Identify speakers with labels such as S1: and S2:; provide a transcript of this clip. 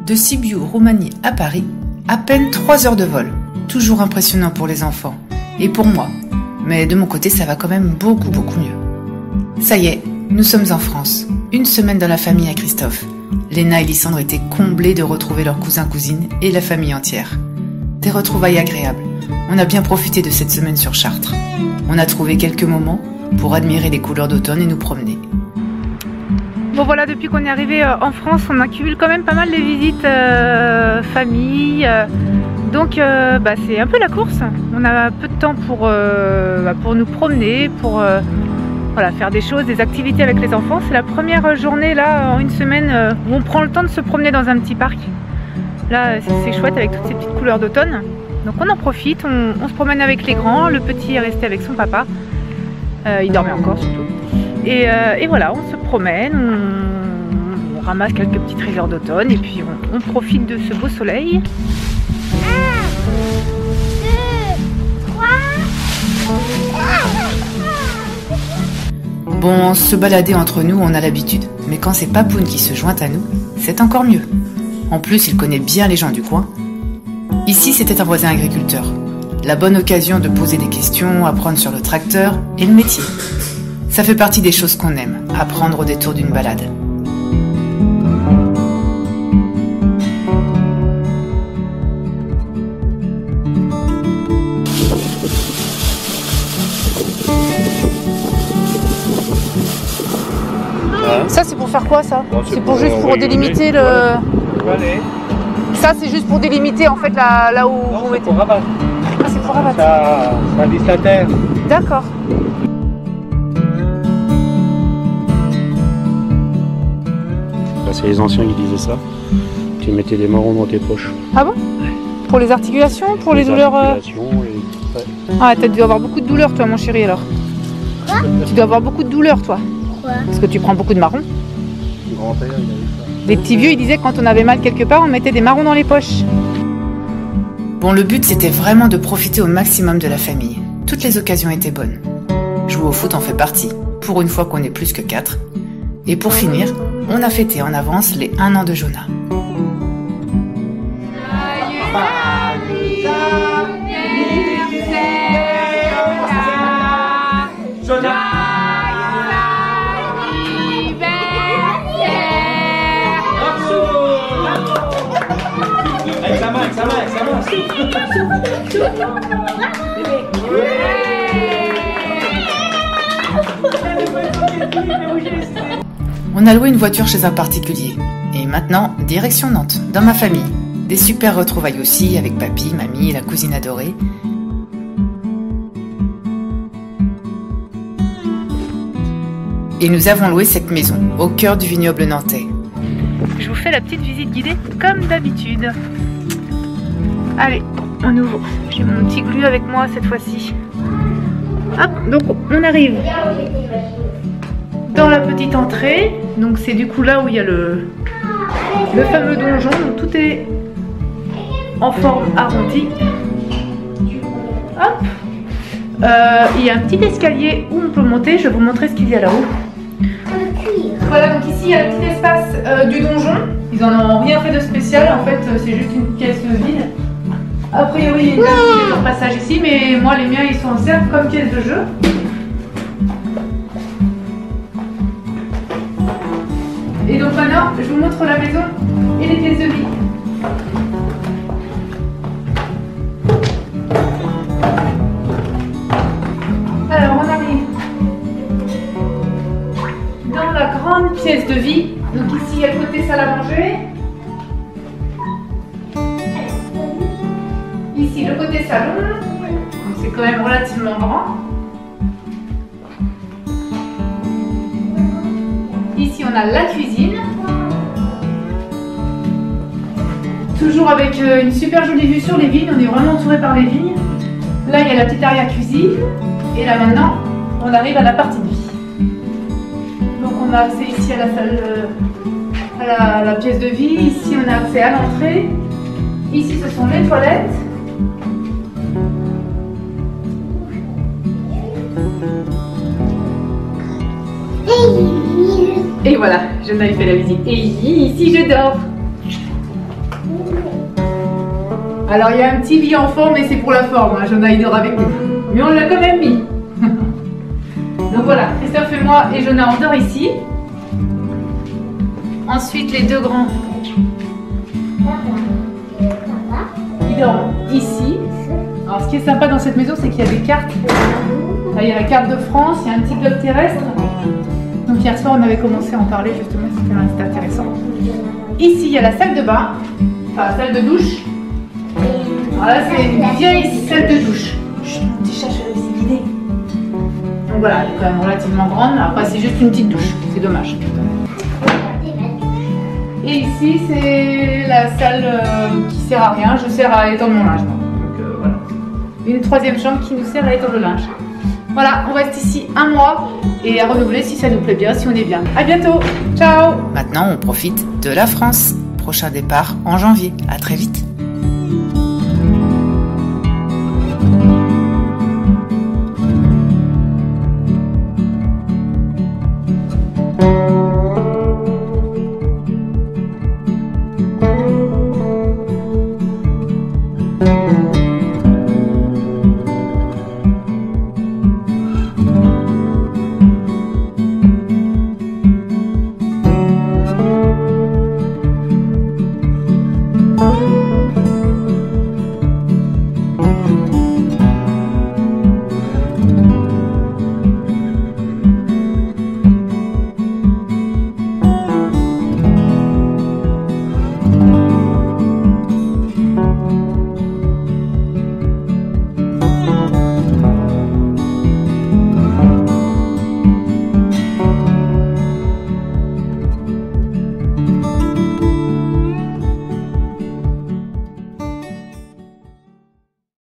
S1: De Sibiu, Roumanie à Paris, à peine 3 heures de vol. Toujours impressionnant pour les enfants. Et pour moi. Mais de mon côté, ça va quand même beaucoup mieux. Ça y est, nous sommes en France. Une semaine dans la famille à Christophe. Léna et Lysandre étaient comblés de retrouver leurs cousins-cousines et la famille entière. Des retrouvailles agréables. On a bien profité de cette semaine sur Chartres. On a trouvé quelques moments pour admirer les couleurs d'automne et nous promener.
S2: Bon voilà, depuis qu'on est arrivé en France, on accumule quand même pas mal les visites famille. Donc c'est un peu la course. On a peu de temps pour nous promener, pour faire des choses, des activités avec les enfants. C'est la première journée là en une semaine où on prend le temps de se promener dans un petit parc. Là c'est chouette avec toutes ces petites couleurs d'automne. Donc on en profite, on se promène avec les grands. Le petit est resté avec son papa. Il dormait encore surtout. Et voilà, on se promène, on ramasse quelques petits trésors d'automne et puis on profite de ce beau soleil.
S1: 1, 2, 3. Bon, se balader entre nous, on a l'habitude. Mais quand c'est Papoun qui se joint à nous, c'est encore mieux. En plus, il connaît bien les gens du coin. Ici, c'était un voisin agriculteur. La bonne occasion de poser des questions, apprendre sur le tracteur et le métier. Ça fait partie des choses qu'on aime, apprendre au détour d'une balade.
S2: Ça c'est pour faire quoi ça? C'est pour juste pour délimiter le... Ça c'est juste pour délimiter en fait là où vous mettez.
S3: Pour rabattre.
S2: Ah c'est pour rabattre.
S3: Ça visse la terre.
S2: D'accord.
S3: C'est les anciens qui disaient ça. Tu mettais des marrons dans tes poches.
S2: Ah bon? Pour les articulations? Pour les douleurs Ah, t'as dû avoir beaucoup de douleurs toi mon chéri alors. Quoi? Tu dois avoir beaucoup de douleurs toi. Pourquoi? Parce que tu prends beaucoup de marrons.
S3: Le grand-père, il a dit ça.
S2: Les petits vieux, ils disaient que quand on avait mal quelque part, on mettait des marrons dans les poches.
S1: Bon, le but c'était vraiment de profiter au maximum de la famille. Toutes les occasions étaient bonnes. Jouer au foot en fait partie, pour une fois qu'on est plus que 4. Et pour finir, on a fêté en avance les 1 an de Jonah. On a loué une voiture chez un particulier. Et maintenant, direction Nantes, dans ma famille. Des super retrouvailles aussi avec papy, mamie, la cousine adorée. Et nous avons loué cette maison, au cœur du vignoble nantais.
S2: Je vous fais la petite visite guidée comme d'habitude. Allez, on ouvre. J'ai mon petit glu avec moi cette fois-ci. Hop, donc on arrive dans la petite entrée. Donc c'est du coup là où il y a le fameux donjon. Donc tout est en forme arrondie. Hop. Il y a un petit escalier où on peut monter. Je vais vous montrer ce qu'il y a là-haut. Voilà, donc ici il y a le petit espace du donjon. Ils en ont rien fait de spécial. En fait, c'est juste une pièce vide. A priori, il y a une de passage ici, mais moi les miens ils sont servent comme pièce de jeu. Et donc maintenant, je vous montre la maison et les pièces de vie. Alors on arrive dans la grande pièce de vie. Donc ici il y a le côté salle à manger. Ici le côté salon. C'est quand même relativement grand. Ici on a la cuisine. Toujours avec une super jolie vue sur les vignes. On est vraiment entouré par les vignes. Là il y a la petite arrière-cuisine. Et là maintenant on arrive à la partie de vie. Donc on a accès ici à la salle, à la pièce de vie. Ici on a accès à l'entrée. Ici ce sont les toilettes. Et voilà, Jonah il fait la visite. Et ici je dors. Alors il y a un petit lit enfant, mais c'est pour la forme, hein. Jonah il dort avec nous. Mais on l'a quand même mis. Donc voilà, Christophe et moi et Jonah on dort ici. Ensuite les deux grands, ils dorment ici. Alors ce qui est sympa dans cette maison, c'est qu'il y a des cartes. Là, il y a la carte de France, il y a un petit globe terrestre. Donc hier soir on avait commencé à en parler justement, c'était intéressant. Ici il y a la salle de bain, enfin la salle de douche. Alors là c'est une vieille salle de douche. Chut, mon petit chat, je vais laisser guider. Donc voilà, elle est quand même relativement grande. Après c'est juste une petite douche, c'est dommage. Et ici c'est la salle qui sert à rien, je sers à étendre mon linge. Donc voilà. Une troisième chambre qui nous sert à étendre le linge. Voilà, on reste ici un mois et à renouveler si ça nous plaît bien, si on est bien. À bientôt, ciao.
S1: Maintenant, on profite de la France. Prochain départ en janvier. À très vite.
S4: Oh,